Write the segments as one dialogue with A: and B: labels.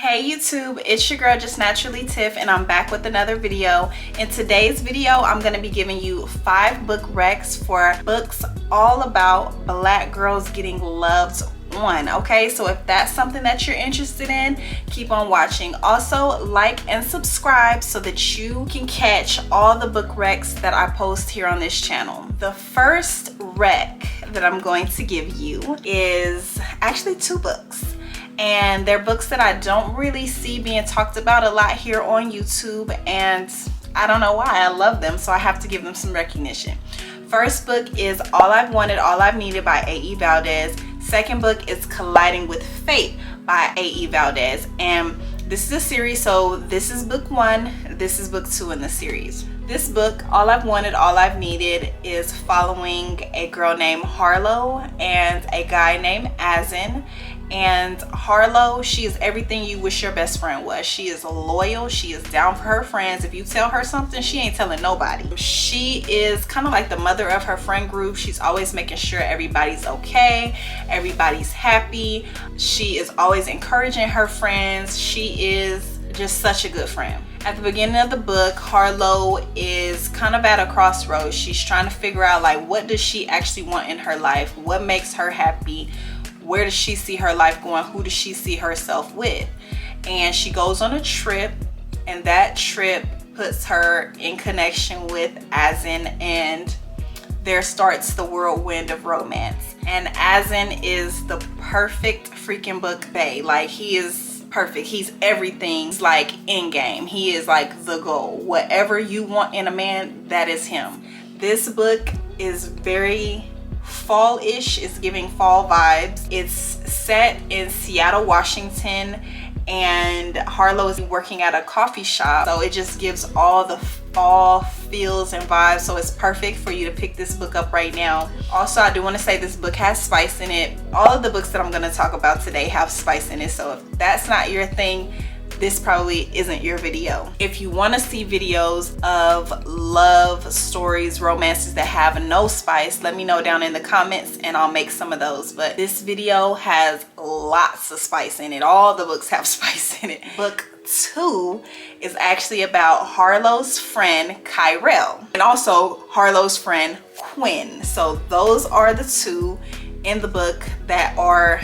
A: Hey YouTube, it's your girl Justnaturallytiff, and I'm back with another video. In today's video, I'm going to be giving you 5 book recs for books all about black girls getting loved on. Okay, so if that's something that you're interested in, keep on watching. Also, like and subscribe so that you can catch all the book recs that I post here on this channel. The first rec that I'm going to give you is actually 2 books. And they're books that I don't really see being talked about a lot here on YouTube, and I don't know why. I love them, so I have to give them some recognition. First book is All I've Wanted, All I've Needed by A.E. Valdez. Second book is Colliding with Fate by A.E. Valdez. And this is a series, so this is book 1, this is book 2 in the series. This book, All I've Wanted, All I've Needed, is following a girl named Harlow and a guy named Azin. And Harlow, she is everything you wish your best friend was. She is loyal, she is down for her friends. If you tell her something, she ain't telling nobody. She is kind of like the mother of her friend group. She's always making sure everybody's okay, everybody's happy. She is always encouraging her friends. She is just such a good friend. At the beginning of the book, Harlow is kind of at a crossroads. She's trying to figure out, like, what does she actually want in her life? What makes her happy? Where does she see her life going? Who does she see herself with? And she goes on a trip, and that trip puts her in connection with Azin, and there starts the whirlwind of romance. And Azin is the perfect freaking book bae. Like, he is perfect. He's everything. He's like in game. He is like the goal. Whatever you want in a man, that is him. This book is very fall-ish. It's giving fall vibes. It's set in Seattle, Washington, and Harlow is working at a coffee shop, so it just gives all the fall feels and vibes. So it's perfect for you to pick this book up right now. Also, I do want to say this book has spice in it. All of the books that I'm going to talk about today have spice in it, so if that's not your thing, this probably isn't your video. If you want to see videos of love stories, romances that have no spice, let me know down in the comments and I'll make some of those. But this video has lots of spice in it. All the books have spice in it. Book 2 is actually about Harlow's friend Kyrell and also Harlow's friend Quinn. So those are the 2 in the book that are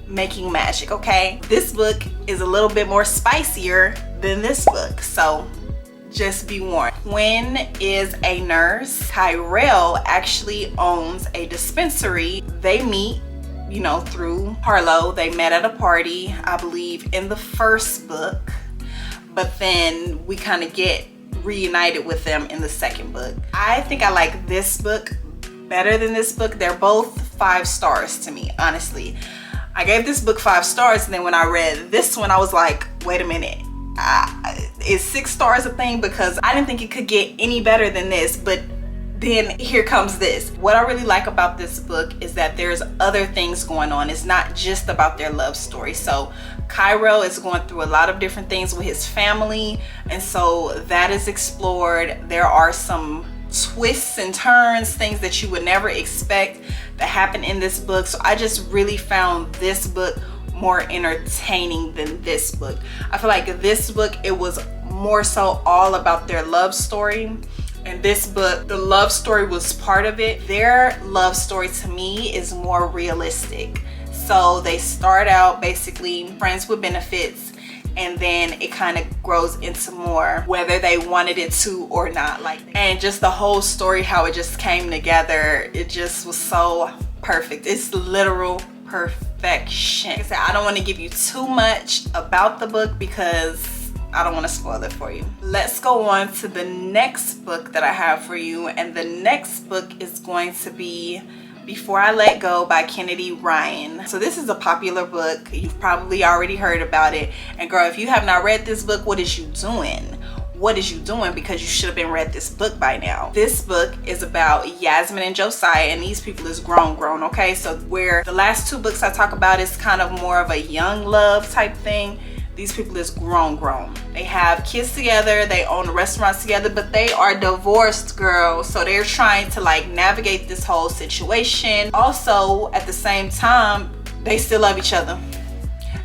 A: making magic. Okay, this book is a little bit more spicier than this book, so just be warned. Quinn is a nurse. Kyrell actually owns a dispensary. They meet, you know, through Harlow. They met at a party, I believe, in the first book, but then we kind of get reunited with them in the second book. I think I like this book better than this book. They're both 5 stars to me, honestly. I gave this book 5 stars, and then when I read this one, I was like, wait a minute, is 6 stars a thing? Because I didn't think it could get any better than this, but then here comes this. What I really like about this book is that there's other things going on. It's not just about their love story. So Kyrell is going through a lot of different things with his family, and so that is explored. There are some twists and turns, things that you would never expect that happen in this book. So I just really found this book more entertaining than this book. I feel like this book, it was more so all about their love story, and this book, the love story was part of it. Their love story to me is more realistic. So they start out basically friends with benefits, and then it kind of grows into more whether they wanted it to or not. Like, and just the whole story, how it just came together, it just was so perfect. It's literal perfection. Like I said, I don't want to give you too much about the book because I don't want to spoil it for you. Let's go on to the next book that I have for you, and the next book is going to be Before I Let Go by Kennedy Ryan. So this is a popular book. You've probably already heard about it. And girl, if you have not read this book, what is you doing? What is you doing? Because you should have been read this book by now. This book is about Yasmin and Josiah, and these people is grown, okay? So where the last 2 books I talk about is kind of more of a young love type thing, these people is grown. They have kids together, they own restaurants together, but they are divorced, girl. So they're trying to like navigate this whole situation. Also, at the same time, they still love each other.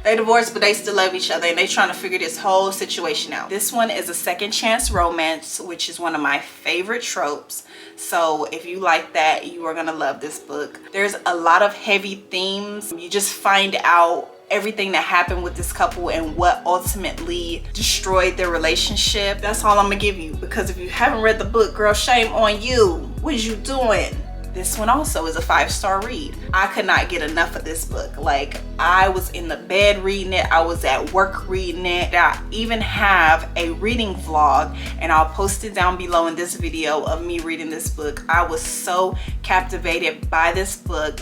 A: They divorced, but they still love each other, and they trying to figure this whole situation out. This one is a second chance romance, which is one of my favorite tropes. So if you like that, you are gonna love this book. There's a lot of heavy themes. You just find out everything that happened with this couple and what ultimately destroyed their relationship. That's all I'm gonna give you, because if you haven't read the book, girl, shame on you. What is you doing? This one also is a 5-star read. I could not get enough of this book. Like, I was in the bed reading it, I was at work reading it. I even have a reading vlog, and I'll post it down below in this video of me reading this book. I was so captivated by this book,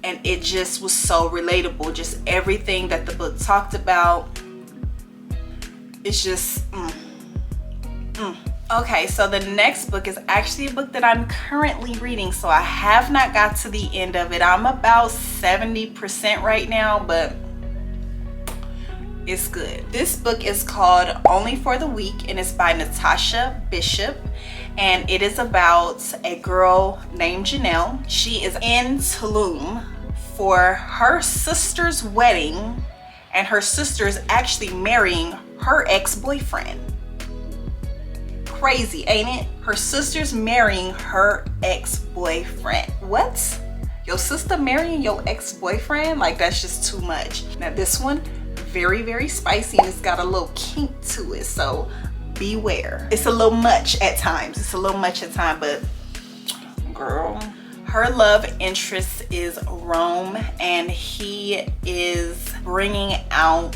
A: and it just was so relatable. Just everything that the book talked about. It's just Okay, so the next book is actually a book that I'm currently reading, so I have not got to the end of it. I'm about 70% right now, but it's good. This book is called Only for the Weak, and it's by Natasha Bishop, and it is about a girl named Janelle. She is in Tulum for her sister's wedding, and her sister is actually marrying her ex-boyfriend. Crazy, ain't it? Her sister's marrying her ex-boyfriend. What? Your sister marrying your ex-boyfriend? Like, that's just too much. Now this one, very, very spicy, and it's got a little kink to it, so beware. It's a little much at times. It's a little much at times, but girl. Her love interest is Rome, and he is bringing out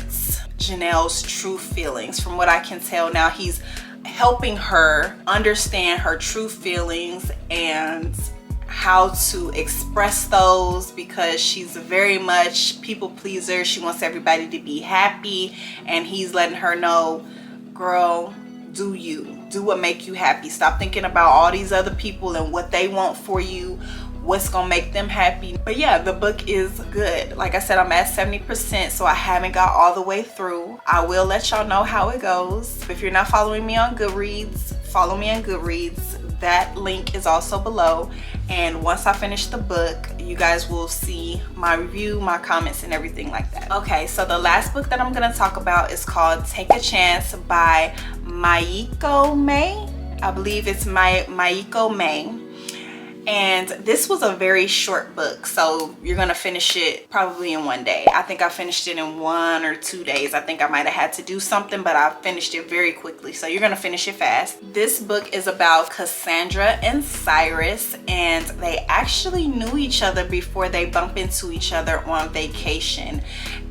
A: Janelle's true feelings. From what I can tell now, he's helping her understand her true feelings and how to express those, because she's very much people pleaser. She wants everybody to be happy, and he's letting her know, girl, do you. Do what make you happy. Stop thinking about all these other people and what they want for you, what's gonna make them happy. But yeah, the book is good. Like I said, I'm at 70%, so I haven't got all the way through. I will let y'all know how it goes. If you're not following me on Goodreads, follow me on Goodreads. That link is also below, and once I finish the book, you guys will see my review, my comments, and everything like that. Okay, so the last book that I'm gonna talk about is called Take a Chance by Mayiko May. I believe it's Mayiko May. And this was a very short book, so you're gonna finish it probably in one day. I think I finished it in 1 or 2 days. I think I might have had to do something, but I finished it very quickly, so you're gonna finish it fast. This book is about Cassandra and Cyrus, and they actually knew each other before they bump into each other on vacation.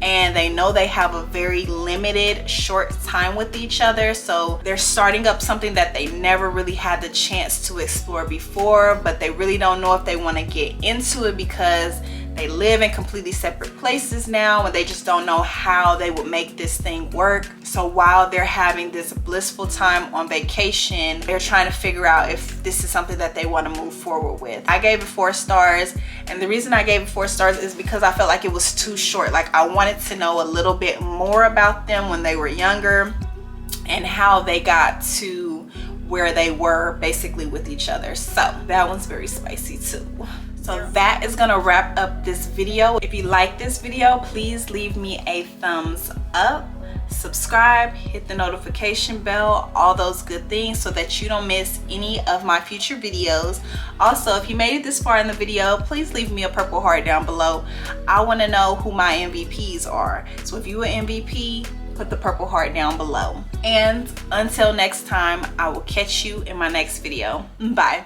A: And they know they have a very limited, short time with each other, so they're starting up something that they never really had the chance to explore before, but they really don't know if they want to get into it because they live in completely separate places now, and they just don't know how they would make this thing work. So while they're having this blissful time on vacation, they're trying to figure out if this is something that they want to move forward with. I gave it 4 stars, and the reason I gave it 4 stars is because I felt like it was too short. Like, I wanted to know a little bit more about them when they were younger and how they got to where they were basically with each other. So that one's very spicy too. So that is gonna wrap up this video. If you like this video, please leave me a thumbs up, subscribe, hit the notification bell, all those good things, so that you don't miss any of my future videos. Also, if you made it this far in the video, please leave me a purple heart down below. I want to know who my MVPs are. So if you an MVP, put the purple heart down below. And until next time, I will catch you in my next video. Bye.